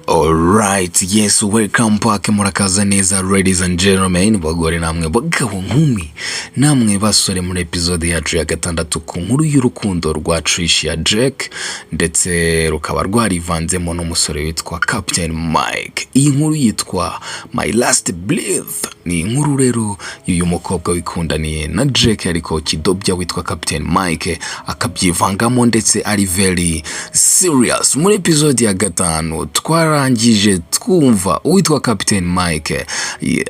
Alright, yes, welcome back Murakaza neza ladies and gentlemen, bagore namwe bagabo nkumi namwe basore muri episode yacu ya gatandatu ku nkuru y'urukundo rwa Tricia Jack ndetse rukaba rwarivanzemo n'umusore witwa Captain Mike. Iyi nkuru yitwa My Last Breath. Ni inkuru rero y'uyu mukobwa wikundaniye na Jack ariko kidobya witwa Captain Mike akabyivangamo ndetse ari very serious. Muri episode ya gatanu twarangije twumva uwitwa Captain Mike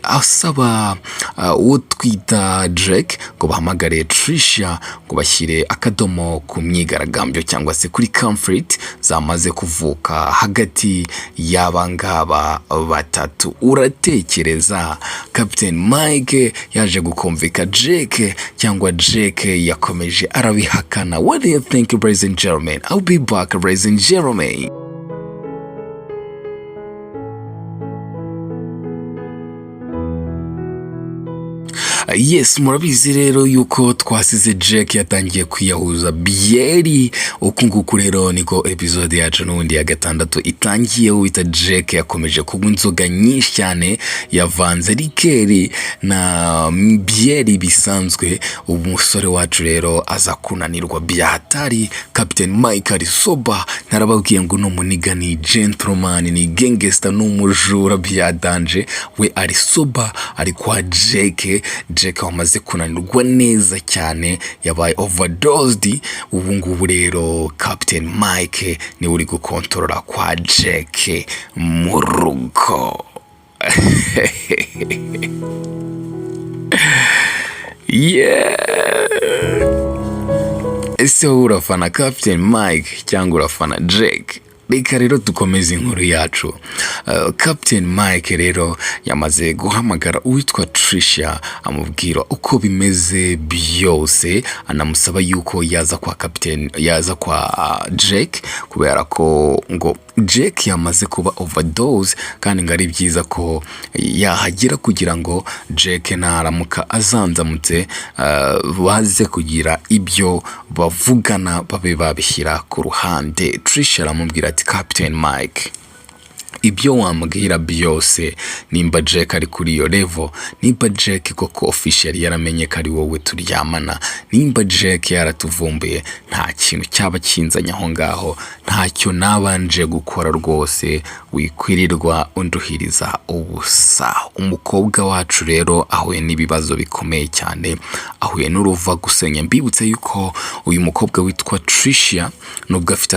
asaba uwo twita Jack ngo bahamagare Tricia ngo bashyire akadomo ku myigaragambyo cyangwa se kuri conflict zamaze kuvuka hagati y'abangaba batatu. Uratekereza Captain Mike yaje gukomvika Jack cyangwa Jack yakomeje arabihakana? What do you think, ladies and gentlemen? I'll be back, ladies and gentlemen. Yes, murabizi rero yuko twasize Jack yatangiye kwiyahuza byeri. Uku nguku rero niko episode yacu n'ubundi ya gatandatu itangiye. Wita Jack yakomeje kunywa inzoga nyinshi cyane yavanze rikeri na byeri bisanzwe. Umusore wacu rero aza kunanirwa byahatari. Captain Mike ari soba, narababwiye ngo no muniga ni gentleman, ni gangster, n'umujura byadanje. We ari soba, ari kwa Jack wamaze kunanirwa neza cyane, yabaye overdosed. Ubu ngubu rero Captain Mike ni uri gukontorora kwa Jack mu rugo. Yeah. Ese urafana Captain Mike cyangwa urafana Jack? Reka rero dukomeze inkuru yacu. Captain Mike rero yamaze guhamagara uwitwa Tricia amubwira uko bimeze byose, anamusaba yuko yaza kwa Jack kubera ko ngo Jack yamaze kuba overdose kandi ngari byiza ko yahagira kugira ngo Jack naramuka azanzamutse baze kugira ibyo bavugana babe babishyira ku ruhande. Tricia aramubwira ati Captain Mike, ibyo wambwira byose nimba Jack ari kuri iyo level, nimba Jack koko official yaramenye ko ari wowe turyamana, nimba Jack yaratuvumbuye, nta kintu cyaba kinzanya aho ngaho, ntacyo nabanje gukora rwose, wikwirirwa unduhiriza ubusa. Umukobwa wacu rero ahuye n'ibibazo bikomeye cyane, ahuye n'uruva gusenya. Mbibutse yuko uyu mukobwa witwa Tricia nubwo afite